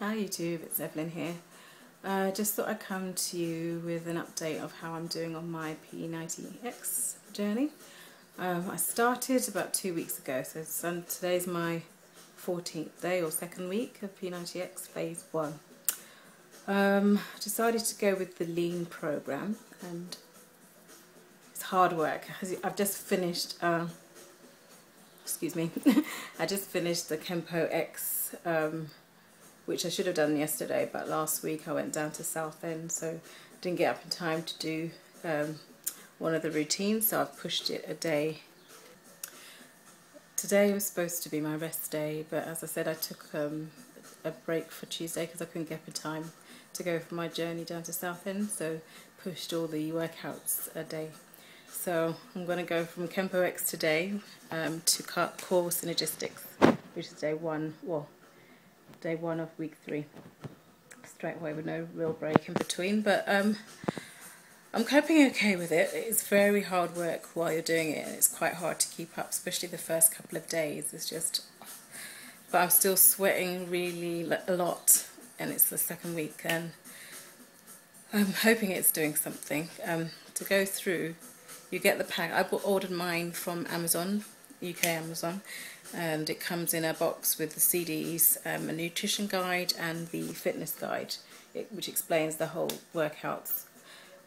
Hi YouTube, it's Evelyn here. Just thought I'd come to you with an update of how I'm doing on my P90X journey. I started about 2 weeks ago, so today's my 14th day or second week of P90X phase 1. Decided to go with the lean program, and it's hard work. I've just finished, excuse me, I just finished the P90X, which I should have done yesterday, but last week I went down to Southend, so didn't get up in time to do one of the routines, so I've pushed it a day. Today was supposed to be my rest day, but as I said, I took a break for Tuesday because I couldn't get up in time to go for my journey down to Southend, so pushed all the workouts a day. So I'm going to go from P90X today to core synergistics, which is day one of week 3, straight away with no real break in between, but I'm coping okay with it. It's very hard work while you're doing it, and it's quite hard to keep up, especially the first couple of days. It's just, but I'm still sweating really a lot, and it's the second week, and I'm hoping it's doing something. To go through, you get the pack. I ordered mine from Amazon, UK Amazon, and it comes in a box with the CDs, a nutrition guide and the fitness guide, which explains the whole workouts,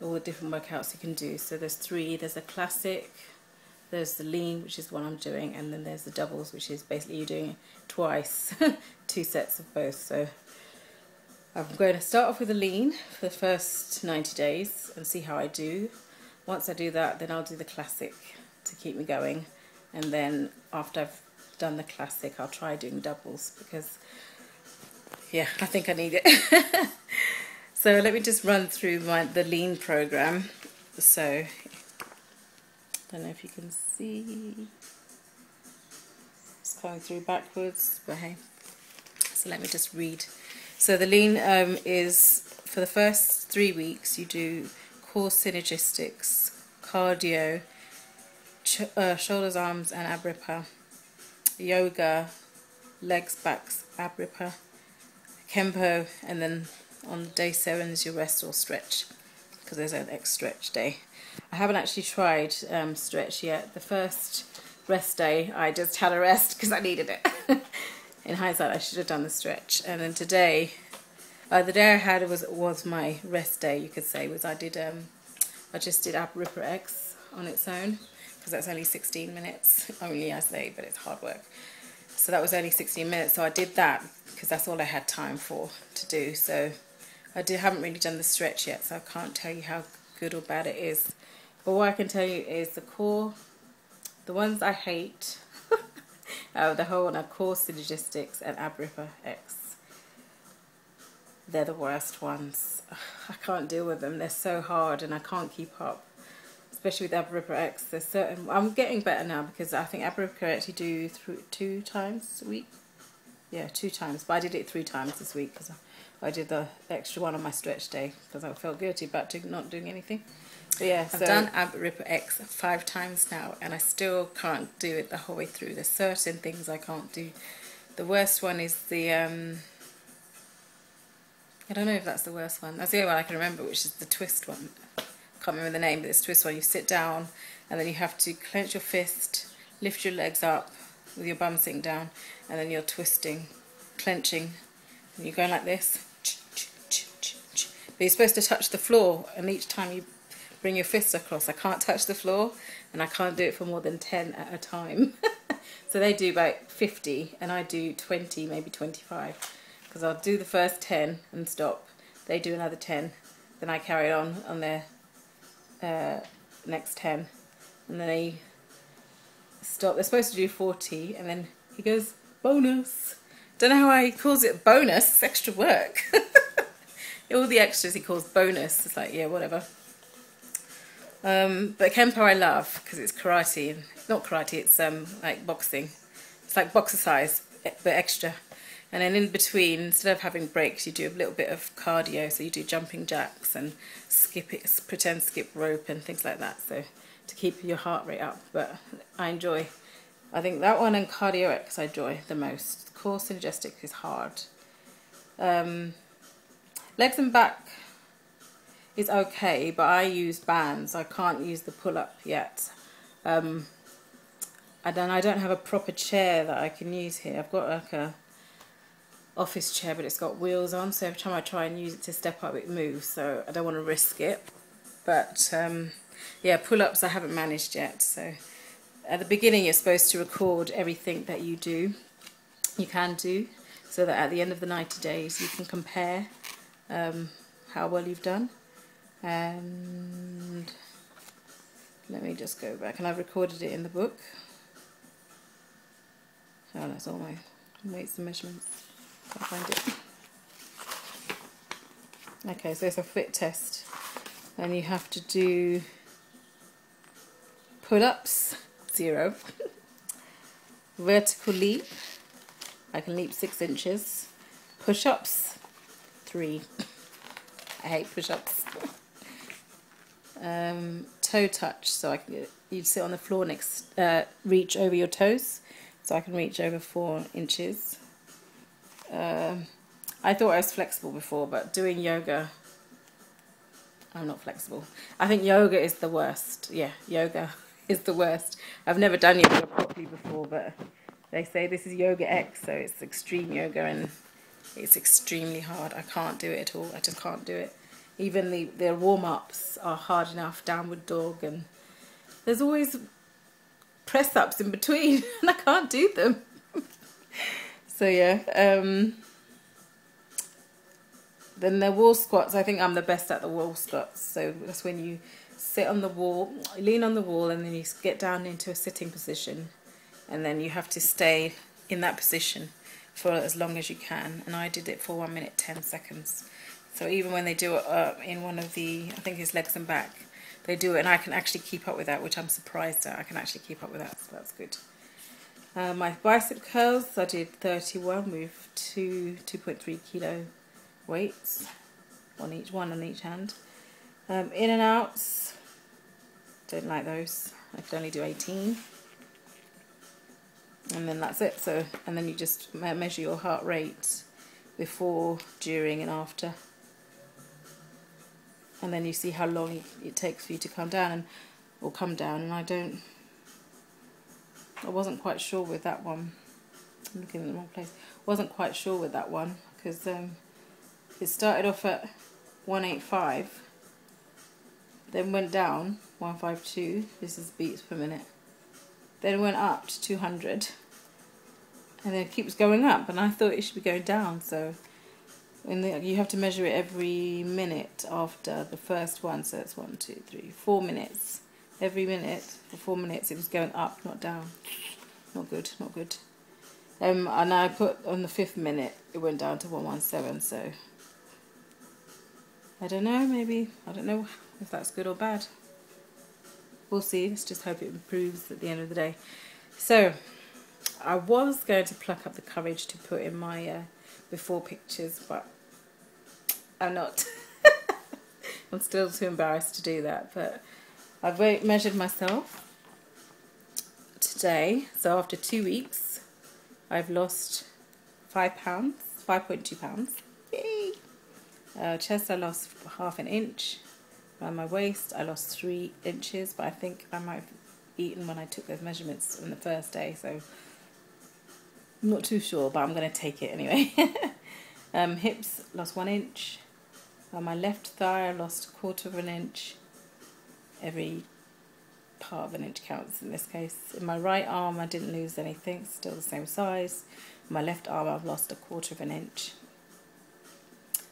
all the different workouts you can do. So there's 3, there's a classic, there's the lean, which is what I'm doing, and then there's the doubles, which is basically you doing it twice, 2 sets of both. So I'm going to start off with the lean for the first 90 days and see how I do. Once I do that, then I'll do the classic to keep me going, and then after I've done the classic, I'll try doing doubles, because yeah, I think I need it. So let me just run through the lean program. So I don't know if you can see, it's going through backwards, but hey. So let me just read. So the lean is for the first 3 weeks. You do core synergistics, cardio, shoulders, arms and ab ripper, yoga, legs, backs, ab ripper, Kempo, and then on day 7 is your rest or stretch, because there's an X stretch day. I haven't actually tried stretch yet. The first rest day I just had a rest because I needed it. In hindsight, I should have done the stretch. And then today, the day I had was my rest day, you could say. I just did ab ripper X on its own, because that's only 16 minutes. Only, I say, but it's hard work. So that was only 16 minutes, so I did that because that's all I had time to do. So haven't really done the stretch yet, so I can't tell you how good or bad it is. But what I can tell you is the core, the ones I hate, the whole one are core synergistics and ab ripper X. They're the worst ones. I can't deal with them. They're so hard and I can't keep up. Especially with ab ripper X, there's certain. I'm getting better now, because I think ab ripper actually do 2 times a week. Yeah, 2 times. But I did it 3 times this week because I did the extra one on my stretch day because I felt guilty about not doing anything. But yeah, I've done ab ripper X 5 times now, and I still can't do it the whole way through. There's certain things I can't do. The worst one is the I don't know if that's the worst one. That's the only one I can remember, which is the twist one. Can't remember the name, but it's twist one. You sit down and then you have to clench your fist, lift your legs up with your bum sitting down, and then you're twisting, clenching, and you're going like this. But you're supposed to touch the floor, and each time you bring your fists across, I can't touch the floor, and I can't do it for more than 10 at a time. So they do about 50 and I do 20, maybe 25, because I'll do the first 10 and stop. They do another 10, then I carry on their next 10, and then they stop. They're supposed to do 40, and then he goes bonus. Don't know how he calls it bonus. It's extra work. All the extras he calls bonus. It's like, yeah, whatever. But Kempo I love because it's karate. Not karate, it's like boxing. It's like boxercise, but extra. And then in between, instead of having breaks, you do a little bit of cardio. So you do jumping jacks and pretend skip rope and things like that. So to keep your heart rate up. But I think that one and Cardio X I enjoy the most. Core synergistics is hard. Legs and back is okay, but I use bands. I can't use the pull-up yet. And then I don't have a proper chair that I can use here. I've got like a office chair, but it's got wheels on, so every time I try and use it to step up, it moves, so I don't want to risk it. But yeah, pull-ups I haven't managed yet. So at the beginning you're supposed to record everything that you can do, so that at the end of the 90 days you can compare how well you've done. And let me just go back, and I've recorded it in the book. Oh, that's all my weights and measurements. Can't find it. Okay, so it's a fit test, and you have to do pull-ups, 0, vertical leap, I can leap 6 inches, push-ups, 3, I hate push-ups, toe touch, so I can, you'd sit on the floor next, reach over your toes, so I can reach over 4 inches. I thought I was flexible before, but doing yoga, I'm not flexible. I think yoga is the worst. Yeah, yoga is the worst. I've never done yoga properly before, but they say this is yoga X, so it's extreme yoga, and it's extremely hard. I can't do it at all. I just can't do it. Even the warm-ups are hard enough, downward dog, and there's always press-ups in between, and I can't do them. So yeah, then the wall squats, I think I'm the best at the wall squats. So that's when you sit on the wall, lean on the wall, and then you get down into a sitting position, and then you have to stay in that position for as long as you can. And I did it for 1 minute 10 seconds. So even when they do it in one of the, I think it's legs and back, they do it, and I can actually keep up with that, which I'm surprised at. I can actually keep up with that, so that's good. My bicep curls, I did 31 with 2.3 kilo weights, one on each hand. In and outs, don't like those. I could only do 18. And then that's it. So, and then you just measure your heart rate before, during, and after. And then you see how long it takes for you to come down, or come down. And I wasn't quite sure with that one. I'm looking in the wrong place. Wasn't quite sure with that one, because it started off at 185, then went down 152. This is beats per minute. Then went up to 200, and then it keeps going up. And I thought it should be going down. So you have to measure it every minute after the first one. So it's 1, 2, 3, 4 minutes. Every minute for 4 minutes it was going up, not down. Not good, not good. And I put on the 5th minute it went down to 117. So I don't know, maybe, I don't know if that's good or bad. We'll see. Let's just hope it improves at the end of the day. So I was going to pluck up the courage to put in my before pictures, but I'm not. I'm still too embarrassed to do that, but I've measured myself today. So after 2 weeks, I've lost 5 pounds, 5.2 pounds. Yay! Chest, I lost ½ an inch. Around my waist, I lost 3 inches, but I think I might have eaten when I took those measurements on the first day, so I'm not too sure, but I'm going to take it anyway. Hips, lost 1 inch. On my left thigh, I lost 1/4 inch. Every part of an inch counts in this case. In my right arm, I didn't lose anything, still the same size. My left arm, I've lost 1/4 inch.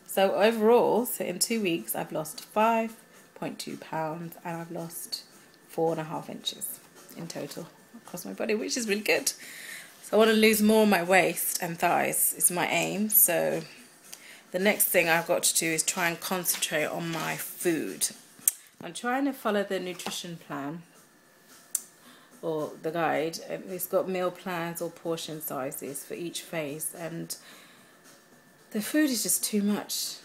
So overall, so in 2 weeks, I've lost 5.2 pounds, and I've lost 4.5 inches in total across my body, which is really good. So I want to lose more of my waist and thighs is my aim. So the next thing I've got to do is try and concentrate on my food. I'm trying to follow the nutrition plan or the guide. It's got meal plans or portion sizes for each phase, and the food is just too much.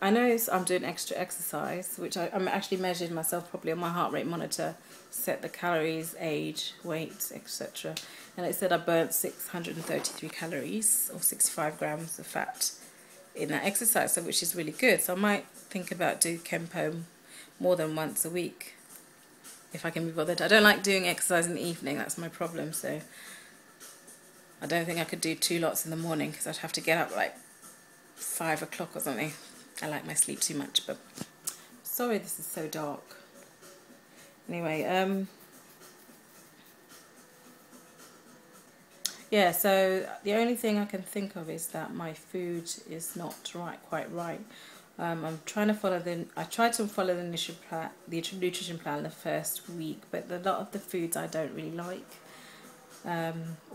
I know I'm doing extra exercise, which I'm actually measured myself properly on my heart rate monitor, set the calories, age, weight, etc. And it said I burnt 633 calories or 65 grams of fat in that exercise, so which is really good. So I might think about doing Kempo more than once a week if I can be bothered. I don't like doing exercise in the evening, that's my problem, so I don't think I could do 2 lots in the morning because I'd have to get up like 5 o'clock or something. I like my sleep too much, but sorry this is so dark. Anyway, yeah, so the only thing I can think of is that my food is not quite right. I'm trying to follow I tried to follow the nutrition plan the first week, but a lot of the foods I don't really like,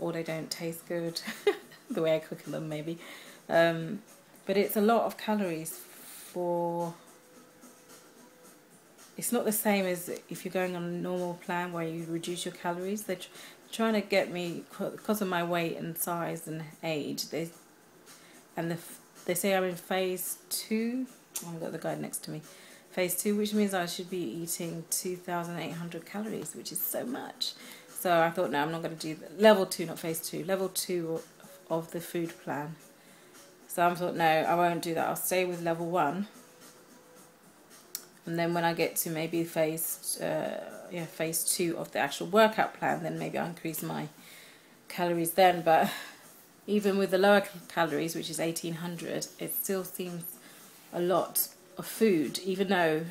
or they don't taste good, the way I cook them maybe. But it's a lot of calories for. It's not the same as if you're going on a normal plan where you reduce your calories. They're trying to get me, because of my weight and size and age, they say I'm in phase 2. Oh, I've got the guide next to me. Phase 2, which means I should be eating 2,800 calories, which is so much. So I thought, no, I'm not going to do level 2, not phase 2. Level 2 of the food plan. So I thought, no, I won't do that. I'll stay with level 1. And then when I get to maybe phase 2 of the actual workout plan, then maybe I'll increase my calories then. But even with the lower calories, which is 1,800, it still seems a lot of food, even though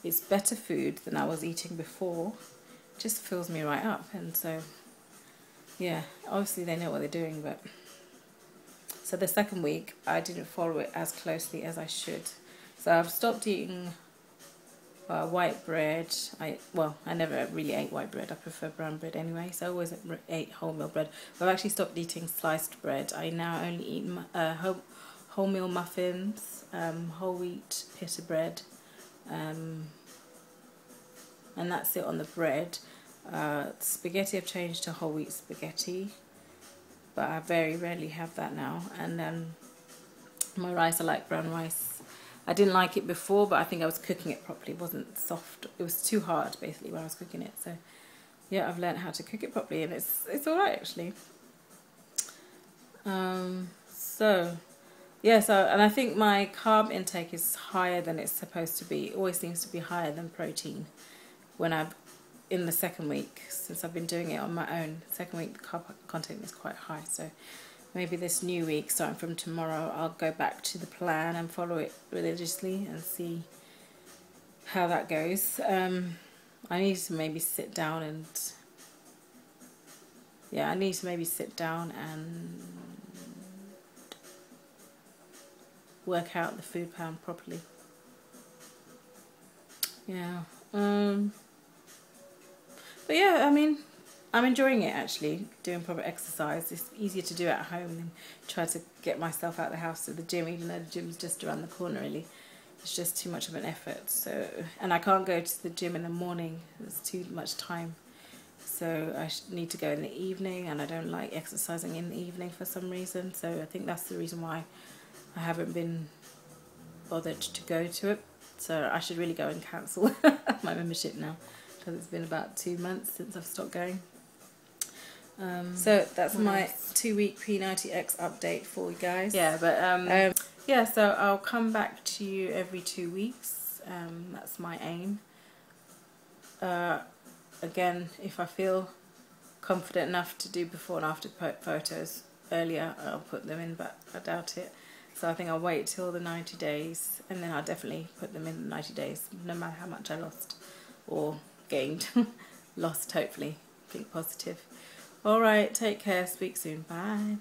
it's better food than I was eating before. It just fills me right up. And so, yeah, obviously they know what they're doing. But so the second week, I didn't follow it as closely as I should. So I've stopped eating white bread. I never really ate white bread. I prefer brown bread anyway. So I always ate wholemeal bread. But I've actually stopped eating sliced bread. I now only eat wholemeal muffins, whole wheat pita bread, and that's it on the bread. Spaghetti I've changed to whole wheat spaghetti, but I very rarely have that now. And then my rice, I like brown rice. I didn't like it before, but I think I was cooking it properly. It wasn't soft. It was too hard, basically, when I was cooking it. So, yeah, I've learned how to cook it properly, and it's all right, actually. And I think my carb intake is higher than it's supposed to be. It always seems to be higher than protein when in the second week, since I've been doing it on my own. Second week, the carb content is quite high, so maybe this new week, starting from tomorrow, I'll go back to the plan and follow it religiously and see how that goes. I need to maybe sit down and work out the food plan properly. Yeah. But yeah, I mean, I'm enjoying it actually, doing proper exercise. It's easier to do at home than try to get myself out of the house to the gym, even though the gym's just around the corner really. It's just too much of an effort. So, and I can't go to the gym in the morning, it's too much time. So I need to go in the evening, and I don't like exercising in the evening for some reason. So I think that's the reason why I haven't been bothered to go to it. So I should really go and cancel my membership now, because it's been about 2 months since I've stopped going. So that's my 2-week P90X update for you guys. Yeah, but yeah, so I'll come back to you every 2 weeks. That's my aim. Again, if I feel confident enough to do before and after photos earlier, I'll put them in, but I doubt it. So I think I'll wait till the 90 days, and then I'll definitely put them in the 90 days, no matter how much I lost or gained. Lost, hopefully. Think positive. Alright, take care. Speak soon. Bye.